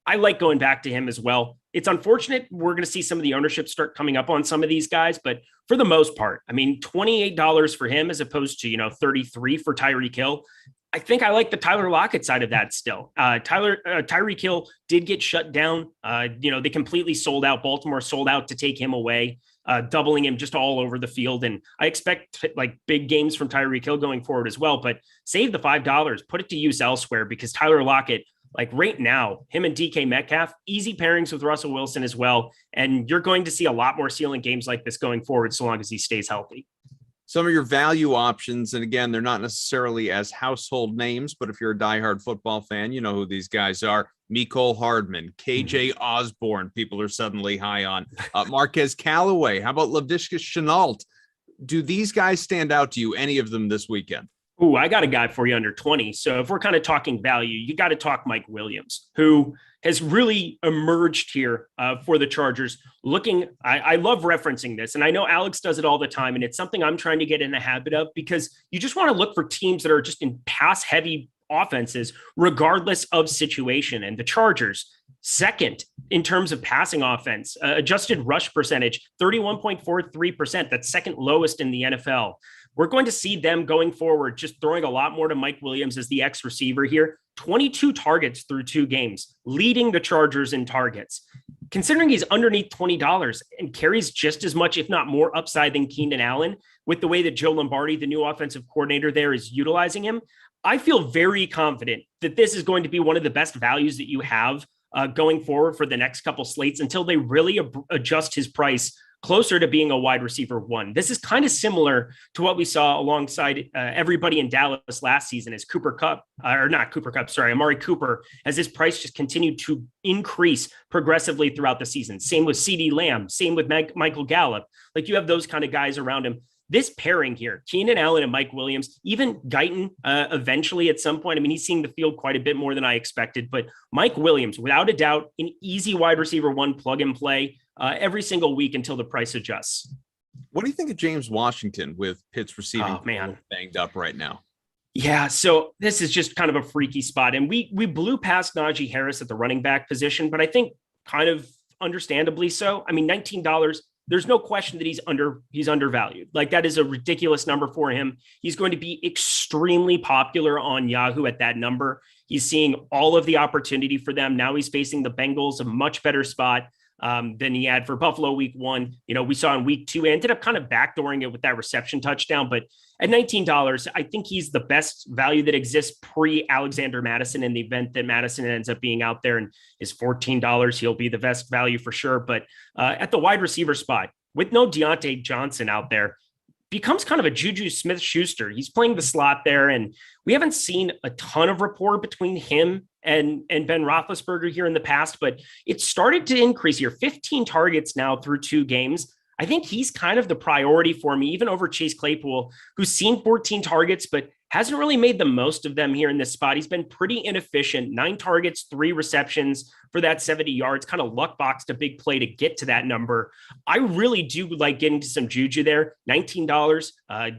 I like going back to him as well. It's unfortunate we're going to see some of the ownership start coming up on some of these guys, but for the most part, I mean, $28 for him as opposed to, $33 for Tyreek Hill. I think I like the Tyler Lockett side of that still. Tyreek Hill did get shut down. They completely sold out. Baltimore sold out to take him away, doubling him just all over the field. And I expect like big games from Tyreek Hill going forward as well, but save the $5, put it to use elsewhere, because Tyler Lockett, like right now, him and DK Metcalf, easy pairings with Russell Wilson as well. And you're going to see a lot more ceiling games like this going forward, so long as he stays healthy. Some of your value options, and again, they're not necessarily as household names, but if you're a diehard football fan, you know who these guys are. Mecole Hardman, KJ Osborne, people are suddenly high on. Marquez Callaway, how about Laviska Shenault? Do these guys stand out to you, any of them this weekend? Ooh, I got a guy for you under 20. So if we're kind of talking value, you got to talk Mike Williams, who has really emerged here for the Chargers. I love referencing this, and I know Alex does it all the time, and it's something I'm trying to get in the habit of, because you just want to look for teams that are just in pass-heavy offenses, regardless of situation. And the Chargers, second in terms of passing offense, adjusted rush percentage, 31.43%. That's second lowest in the NFL. We're going to see them going forward, just throwing a lot more to Mike Williams as the X receiver here. 22 targets through 2 games, leading the Chargers in targets. Considering he's underneath $20 and carries just as much, if not more, upside than Keenan Allen, with the way that Joe Lombardi, the new offensive coordinator there, is utilizing him, I feel very confident that this is going to be one of the best values that you have going forward for the next couple slates until they really adjust his price closer to being a wide receiver 1. This is kind of similar to what we saw alongside everybody in Dallas last season as Amari Cooper, as his price just continued to increase progressively throughout the season. Same with CeeDee Lamb, same with Michael Gallup. Like, you have those kind of guys around him. This pairing here, Keenan Allen and Mike Williams, even Guyton eventually at some point. I mean, he's seeing the field quite a bit more than I expected, but Mike Williams, without a doubt, an easy wide receiver 1 plug and play every single week until the price adjusts. What do you think of James Washington with Pitt's receiving? Oh, man, banged up right now. Yeah, so this is just kind of a freaky spot. And we blew past Najee Harris at the running back position, but I think kind of understandably so. I mean, $19, there's no question that he's undervalued. Like, that is a ridiculous number for him. He's going to be extremely popular on Yahoo at that number. He's seeing all of the opportunity for them. Now he's facing the Bengals, a much better spot than he had for Buffalo week 1. We saw in week 2, ended up kind of backdooring it with that reception touchdown. But at $19, I think he's the best value that exists pre-Alexander Madison, in the event that Madison ends up being out there and is $14. He'll be the best value for sure. But at the wide receiver spot, with no Deontay Johnson out there, becomes kind of a Juju Smith-Schuster. He's playing the slot there, and we haven't seen a ton of rapport between him and Ben Roethlisberger here in the past, but it started to increase here. 15 targets now through 2 games. I think he's kind of the priority for me, even over Chase Claypool, who's seen 14 targets, but hasn't really made the most of them here in this spot. He's been pretty inefficient. 9 targets, 3 receptions for that 70 yards, kind of luck boxed a big play to get to that number. I really do like getting to some Juju there. $19,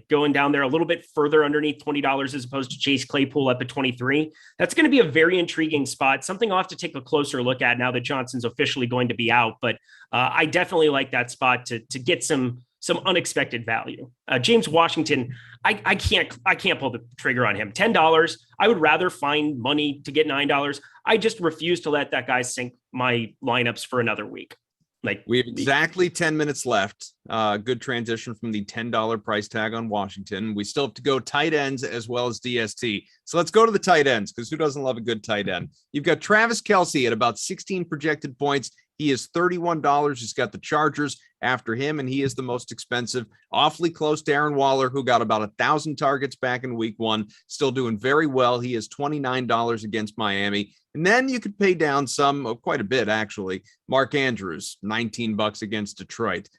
going down there a little bit further underneath $20 as opposed to Chase Claypool up at 23. That's going to be a very intriguing spot, something I'll have to take a closer look at now that Johnson's officially going to be out. But I definitely like that spot to get some unexpected value. James Washington, I can't pull the trigger on him. $10. I would rather find money to get $9. I just refuse to let that guy sink my lineups for another week. Like, we have exactly 10 minutes left. Good transition from the $10 price tag on Washington. We still have to go tight ends as well as DST. So let's go to the tight ends, because who doesn't love a good tight end? You've got Travis Kelce at about 16 projected points. He is $31. He's got the Chargers after him, and he is the most expensive. Awfully close to Aaron Waller, who got about 1,000 targets back in week 1. Still doing very well. He is $29 against Miami. And then you could pay down quite a bit, actually. Mark Andrews, $19 against Detroit.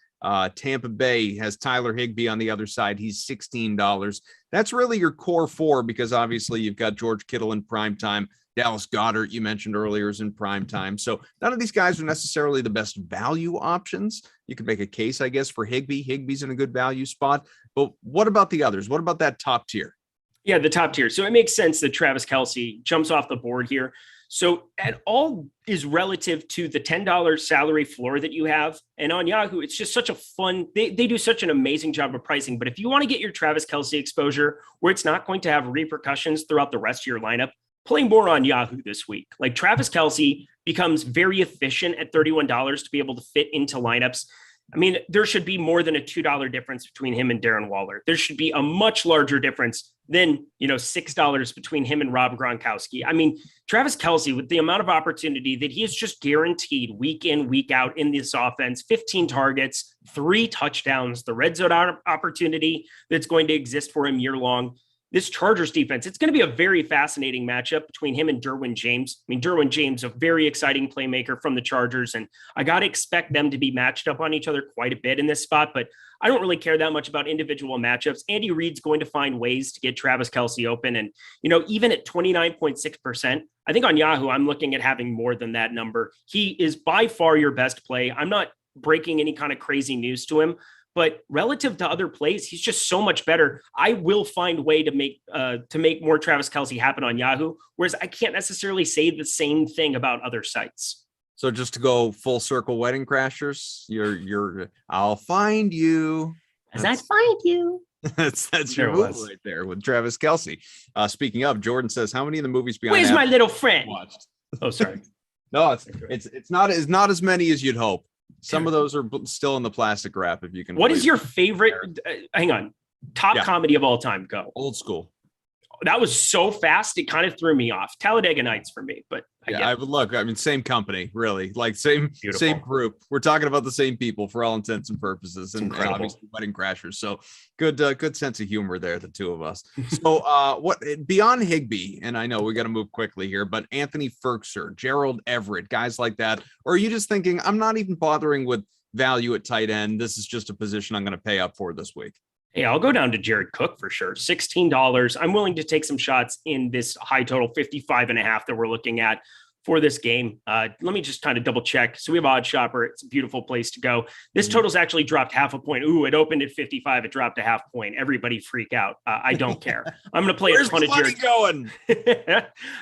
Tampa Bay has Tyler Higbee on the other side. He's $16. That's really your core 4, because obviously you've got George Kittle in prime time. Dallas Goedert, you mentioned earlier, is in prime time. So none of these guys are necessarily the best value options. You could make a case, I guess, for Higbee. Higbee's in a good value spot. But what about the others? What about that top tier? Yeah, the top tier. So it makes sense that Travis Kelce jumps off the board here. So at all is relative to the $10 salary floor that you have. And on Yahoo, it's just such a fun, they do such an amazing job of pricing. But if you want to get your Travis Kelce exposure where it's not going to have repercussions throughout the rest of your lineup, play more on Yahoo this week. Like, Travis Kelce becomes very efficient at $31 to be able to fit into lineups. I mean, there should be more than a $2 difference between him and Darren Waller. There should be a much larger difference than, $6 between him and Rob Gronkowski. I mean, Travis Kelce, with the amount of opportunity that he is just guaranteed week in, week out in this offense, 15 targets, 3 touchdowns, the red zone opportunity that's going to exist for him year long. This Chargers defense, it's going to be a very fascinating matchup between him and Derwin James. I mean, Derwin James, a very exciting playmaker from the Chargers, and I got to expect them to be matched up on each other quite a bit in this spot, but I don't really care that much about individual matchups. Andy Reid's going to find ways to get Travis Kelce open, and, even at 29.6%, I think on Yahoo, I'm looking at having more than that number. He is by far your best play. I'm not breaking any kind of crazy news to him, but relative to other plays, he's just so much better. I will find a way to make more Travis Kelce happen on Yahoo, whereas I can't necessarily say the same thing about other sites. So just to go full circle, Wedding Crashers, I'll find you. As I find you. That's your move right there with Travis Kelce. Speaking of, Jordan says, how many of the movies beyond Where's my little friend? Watched? Oh, sorry. No, it's not as many as you'd hope. Some of those are still in the plastic wrap. If you can. What is your favorite? Hang on. Top comedy of all time? Go. Old School. That was so fast. It kind of threw me off. Talladega Nights for me, but I would look. I mean, same company, really, like same group. We're talking about the same people for all intents and purposes, and obviously Wedding Crashers. So good sense of humor there, the two of us. So what beyond Higbee, and I know we got to move quickly here, but Anthony Ferkser, Gerald Everett, guys like that, or are you just thinking I'm not even bothering with value at tight end? This is just a position I'm going to pay up for this week. Hey, I'll go down to Jared Cook for sure. $16. I'm willing to take some shots in this high total 55.5 that we're looking at for this game. Let me just kind of double check. So we have Odd Shopper. It's a beautiful place to go. This total's actually dropped half a point. Ooh, it opened at 55. It dropped a half point. Everybody freak out. I don't care. I'm going to play a ton of Jared going.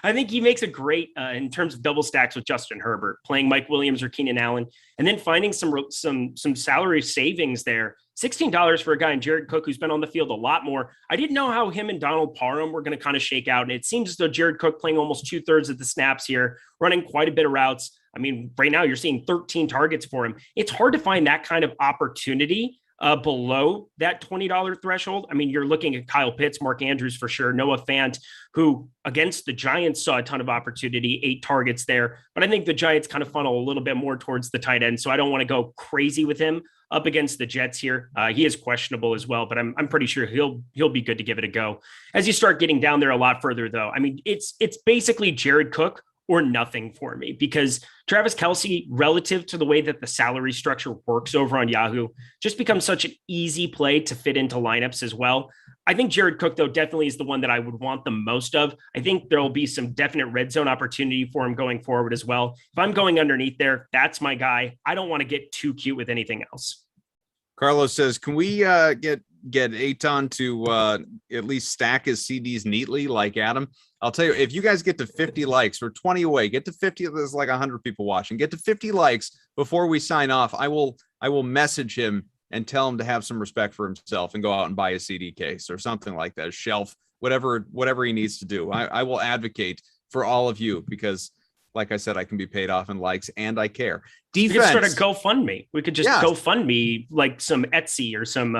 I think he makes a great in terms of double stacks with Justin Herbert, playing Mike Williams or Keenan Allen, and then finding some salary savings there. $16 for a guy in Jared Cook who's been on the field a lot more. I didn't know how him and Donald Parham were going to kind of shake out. And it seems as though Jared Cook playing almost 2/3 of the snaps here, running quite a bit of routes. I mean, right now you're seeing 13 targets for him. It's hard to find that kind of opportunity below that $20 threshold. I mean, you're looking at Kyle Pitts, Mark Andrews for sure, Noah Fant, who against the Giants saw a ton of opportunity, 8 targets there. But I think the Giants kind of funnel a little bit more towards the tight end, so I don't want to go crazy with him. up against the Jets here. He is questionable as well, but I'm pretty sure he'll be good to give it a go. As you start getting down there a lot further, though, I mean, it's basically Jared Cook or nothing for me, because Travis Kelce, relative to the way that the salary structure works over on Yahoo, just becomes such an easy play to fit into lineups as well. I think Jared Cook, though, definitely is the one that I would want the most of. I think there'll be some definite red zone opportunity for him going forward as well. If I'm going underneath there, that's my guy. I don't want to get too cute with anything else. Carlos says, can we get Aton to at least stack his CDs neatly like Adam? I'll tell you, if you guys get to 50 likes, we're 20 away, get to 50, there's like 100 people watching, get to 50 likes before we sign off. I will message him and tell him to have some respect for himself and go out and buy a CD case or something like that, a shelf, whatever he needs to do. I will advocate for all of you, because like I said, I can be paid off in likes and I care. Defense. We could start a GoFundMe. We could just GoFundMe like some Etsy or some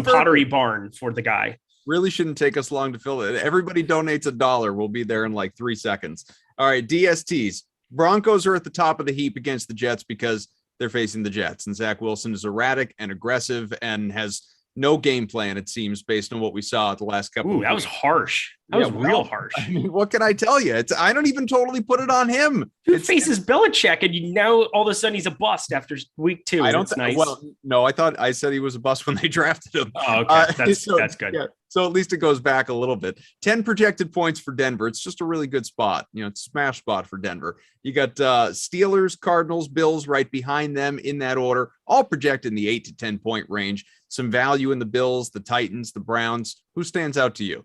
Pottery Barn for the guy. Really shouldn't take us long to fill it. Everybody donates $1. We'll be there in like 3 seconds. All right, DSTs. Broncos are at the top of the heap against the Jets because they're facing the Jets, and Zach Wilson is erratic and aggressive and has no game plan, it seems, based on what we saw at the last couple of weeks. That was harsh. That was real harsh. I mean, what can I tell you? I don't even totally put it on him. Dude faces Belichick, and now all of a sudden he's a bust after week 2. I don't nice. Well, no, I said he was a bust when they drafted him. Oh, okay. That's good. Yeah, so at least it goes back a little bit. 10 projected points for Denver. It's just a really good spot. It's a smash spot for Denver. You got Steelers, Cardinals, Bills right behind them in that order, all projected in the 8 to 10 point range. Some value in the Bills, the Titans, the Browns. Who stands out to you?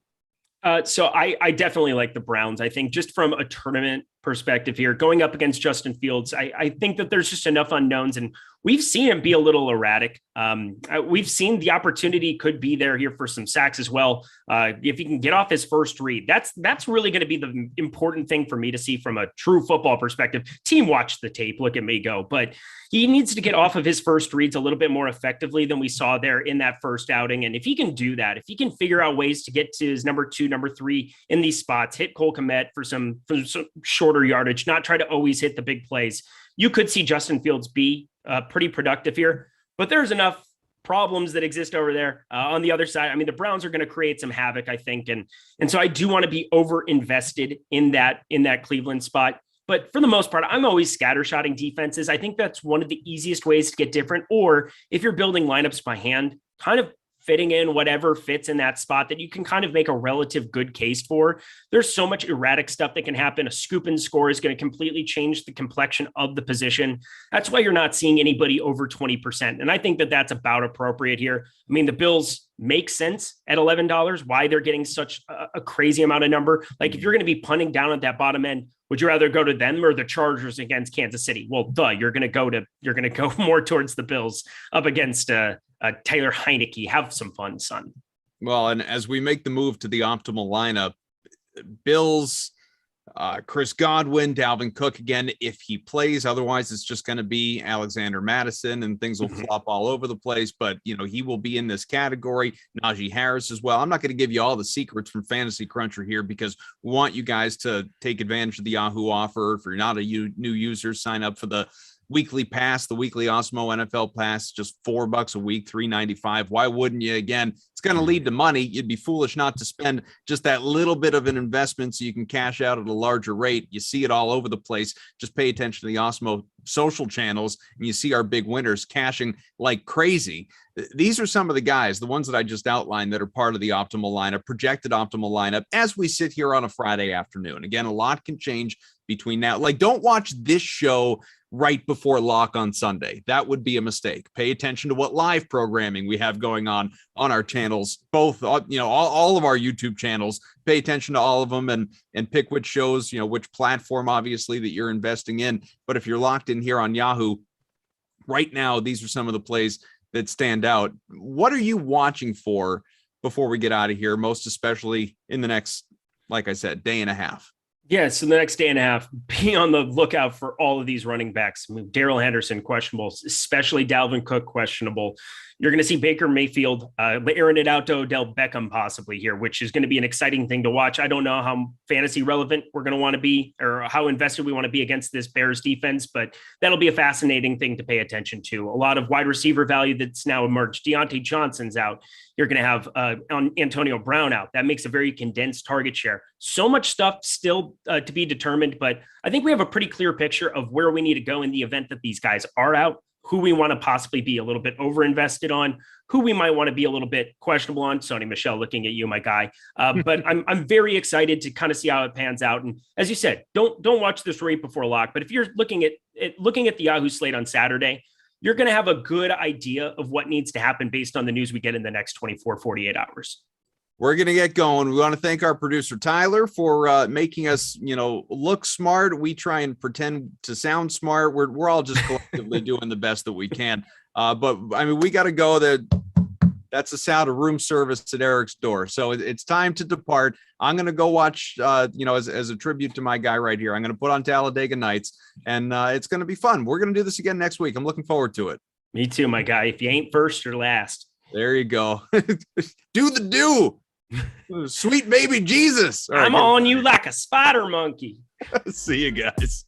So I definitely like the Browns. I think just from a tournament perspective here, going up against Justin Fields, I think that there's just enough unknowns, and we've seen him be a little erratic. We've seen the opportunity could be there here for some sacks as well. If he can get off his first read, that's really going to be the important thing for me to see from a true football perspective. Team watch the tape, look at me go, but he needs to get off of his first reads a little bit more effectively than we saw there in that first outing. And if he can do that, if he can figure out ways to get to his number 2, number 3 in these spots, hit Cole Kmet for some shorter yardage, not try to always hit the big plays, you could see Justin Fields be pretty productive here. But there's enough problems that exist over there on the other side. I mean, the Browns are going to create some havoc, I think. And so I do want to be over invested in that Cleveland spot. But for the most part, I'm always scattershotting defenses. I think that's one of the easiest ways to get different. Or if you're building lineups by hand, kind of fitting in whatever fits in that spot that you can kind of make a relative good case for. There's so much erratic stuff that can happen. A scoop and score is going to completely change the complexion of the position. That's why you're not seeing anybody over 20%. And I think that that's about appropriate here. I mean, the Bills make sense at $11, why they're getting such a crazy amount of number. Like if you're going to be punting down at that bottom end, would you rather go to them or the Chargers against Kansas City? Well, you're going to go more towards the Bills up against Taylor Heineke. Have some fun, son. Well, and as we make the move to the optimal lineup, Bills, Chris Godwin, Dalvin Cook again, if he plays. Otherwise, it's just going to be Alexander Madison and things will flop all over the place. But, he will be in this category. Najee Harris as well. I'm not going to give you all the secrets from Fantasy Cruncher here because we want you guys to take advantage of the Yahoo offer. If you're not a new user, sign up for the weekly pass, the weekly Awesemo NFL pass, just $4 a week, $3.95. Why wouldn't you? Again, it's going to lead to money. You'd be foolish not to spend just that little bit of an investment so you can cash out at a larger rate. You see it all over the place. Just pay attention to the Awesemo social channels and you see our big winners cashing like crazy. These are some of the guys, the ones that I just outlined that are part of the optimal lineup, projected optimal lineup as we sit here on a Friday afternoon. Again, a lot can change between now. Like, don't watch this show right before lock on Sunday. That would be a mistake. Pay attention to what live programming we have going on our channels, both, all of our YouTube channels. Pay attention to all of them and pick which shows, which platform, obviously, that you're investing in. But if you're locked in here on Yahoo right now, these are some of the plays that stand out. What are you watching for before we get out of here, most especially in the next, like I said, day and a half? Yeah, so the next day and a half, be on the lookout for all of these running backs. I mean, Darrell Henderson questionable, especially Dalvin Cook questionable. You're going to see Baker Mayfield airing it out to Odell Beckham possibly here, which is going to be an exciting thing to watch. I don't know how fantasy relevant we're going to want to be or how invested we want to be against this Bears defense, but that'll be a fascinating thing to pay attention to. A lot of wide receiver value that's now emerged. Deontay Johnson's out. You're going to have Antonio Brown out. That makes a very condensed target share. So much stuff still to be determined, but I think we have a pretty clear picture of where we need to go in the event that these guys are out, who we want to possibly be a little bit overinvested on, who we might want to be a little bit questionable on. Sony Michelle, looking at you, my guy. But I'm very excited to kind of see how it pans out. And as you said, don't watch this right before lock. But if you're looking at the Yahoo slate on Saturday, you're going to have a good idea of what needs to happen based on the news we get in the next 24, 48 hours. We're going to get going. We want to thank our producer, Tyler, for making us, look smart. We try and pretend to sound smart. We're all just collectively doing the best that we can. But I mean, we got to go. That's the sound of room service at Eric's door. So it's time to depart. I'm going to go watch, as a tribute to my guy right here. I'm going to put on Talladega Nights, and it's going to be fun. We're going to do this again next week. I'm looking forward to it. Me too, my guy. If you ain't first, you're last. There you go. Do the do. Sweet baby Jesus. All right, I'm on you like a spider monkey. See you guys.